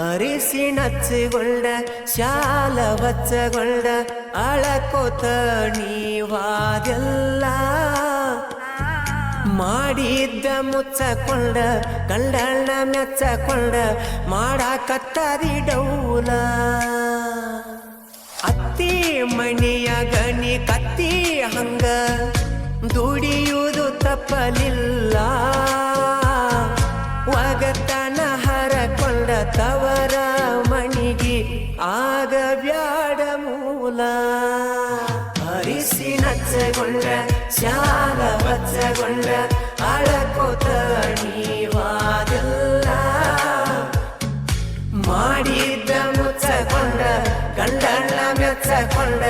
ಅರಿಸಿ ನಚ್ಚಗೊಂಡ ಶಾಲ ವಚ್ಚಗೊಂಡ ಅಳಕೋತ ನೀವಾದೆಲ್ಲ ಮಾಡಿದ್ದ ಮುಚ್ಚಕೊಂಡ ಗಂಡಣ್ಣ ಮೆಚ್ಚಕೊಂಡ ಮಾಡಾಕತ್ತದಿ ಡೌಲ ಅತ್ತಿ ಮಣಿಯ ಗಣಿ ಕತ್ತಿ ಹಂಗ ದುಡಿಯುವುದು ತಪ್ಪಲಿಲ್ಲ ಒಗತನ ಹರಕೊಂಡ ತವರ ಮಣಿಗೆ ಆಗ ಬ್ಯಾಡ ಮೂಲ ಹರಿಸಿ ನಚ್ಚಗೊಂಡ ಶಾಲ ವಚ್ಚಗೊಂಡ ಅಳಕೋತ ನೀವಾದೆಲ್ಲ ಮಾಡಿದ್ದ ಮುಚ್ಚಕೊಂಡ ಗಂಡಣ್ಣ ಮೆಚ್ಚಕೊಂಡ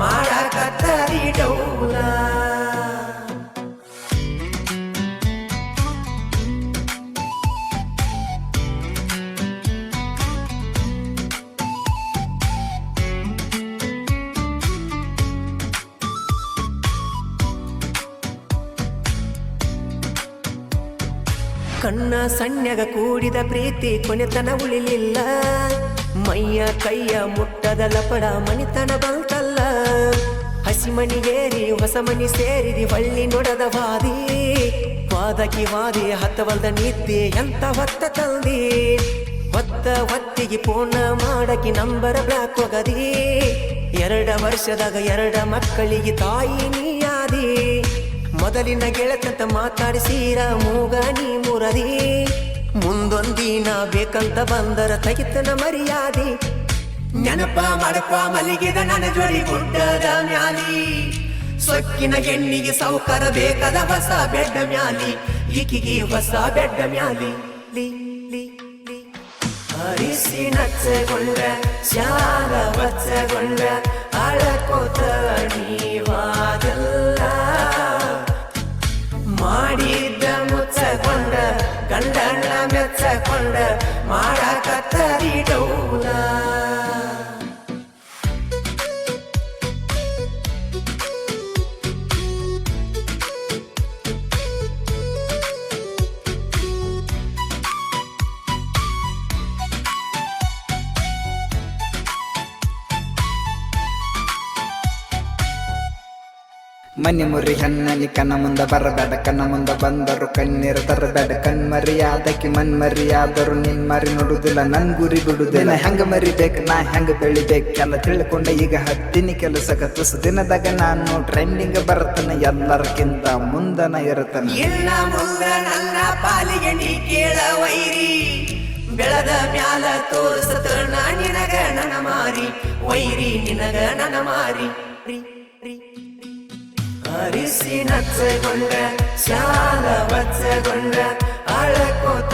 ಮಾಡಾಕತ್ತರಿ ಡೌಲ ಕಣ್ಣ ಸಣ್ಯಗ ಕೂಡಿದ ಪ್ರೀತಿ ಕೊನೆತನ ಉಳಿಲಿಲ್ಲ ಮೈಯ ಕೈಯ ಮುಟ್ಟದ ಲಪಡ ಮಣಿತನ ಬಂತಲ್ಲ ಹಸಿಮಣಿಗೇರಿ ಹೊಸ ಮಣಿ ಸೇರಿದಿ ಹೊಳ್ಳಿ ನೋಡದ ವಾದಿ ವಾದಕಿ ವಾದಿ ಹತ್ತವಲ್ದ ನೀತಿ ಎಂತ ಹೊತ್ತ ತಂದಿ ಹೊತ್ತ ಹೊತ್ತಿಗೆ ಪೂರ್ಣ ಮಾಡಕಿ ನಂಬರ ಬ್ಲಾಕ್ ಹೋಗದಿ 2 ವರ್ಷದಾಗ 2 ಮಕ್ಕಳಿಗೆ ತಾಯಿ ನೀಯಾದಿ ಮೊದಲಿನ ಗೆಳತಂತ ಮಾತಾಡಿಸೀರ ಮೂಗ ನೀ ಮುರದಿ ಮುಂದೊಂದಿನ ಬೇಕಂತ ಬಂದರ ತಗಿತನ ಮರ್ಯಾದಿ ನೆನಪ ಮಾಡಪ್ಪ ಮಲಿಗಿದ ನನ್ನ ಜೋಡಿ ಗುಡ್ಡದ ಮ್ಯಾಲಿ ಸೊಕ್ಕಿನ ಹೆಣ್ಣಿಗೆ ಸೌಕರ ಬೇಕಾದ ಹೊಸ ಬೆಡ್ಡ ಮ್ಯಾಲಿ ಈಕಿಗೆ ಹೊಸ ಬೆಡ್ಡ ಮ್ಯಾಲಿ ಹರಿಸಿ ನಚ್ಚಗೊಂಡ ಶಾಲ ವಚ್ಚಗೊಂಡ ಅಳಕೋತ ನೀವಾದೆಲ್ಲ ಮಾಡಿದ್ದ ಮುಚ್ಚಕೊಂಡ ಗಂಡಣ್ಣ ಮೆಚ್ಚಕೊಂಡ ಮಾಡಾಕತ್ತರಿ ಡೌಲ ಮನಿ ಮುರಿ ಹನ್ನನಿ ಕನ್ನ ಮುಂದ ಬರಬೇಡ ಕನ್ನ ಮುಂದ ಬಂದರು ಕಣ್ಣೀರು ತರಬೇಡ ಕಣ್ಮರಿಯಾದಕಿ ಮನ್ಮರಿಯಾದರು ನಿನ್ ಮರಿ ನೋಡುದಿಲ್ಲ ನನ್ ಗುರಿ ಬಿಡುದಿಲ್ಲ ಹೆಂಗ ಮರಿಬೇಕು ನಾ ಹೆಂಗ ಬೆಳಿಬೇಕೆಲ್ಲ ತಿಳ್ಕೊಂಡ ಈಗ ಹತ್ತಿನಿ ಕೆಲಸಕ ತುಸ ದಿನದಾಗ ನಾನು ಟ್ರೆಂಡಿಂಗ್ ಬರ್ತನ ಎಲ್ಲರಕ್ಕಿಂತ ಮುಂದನ ಇರತನ ಇಲ್ಲ ಮುಂದ ನನ್ನ ಪಾಲಿಗೆ ನೀ ಕೇಳ ವೈರಿ ಬೆಳದ ಮ್ಯಾಲ ತೋರಿಸತ ನಿನಗ ನನ್ನ ಮಾರಿ ವೈರಿ ನಿನಗ ನನ್ನ ಮಾರಿ ಹರಿಸಿ ನಚ್ಚಗೊಂಡ ಶಾಲ ವಚ್ಚಗೊಂಡ ಅಳಕೋತ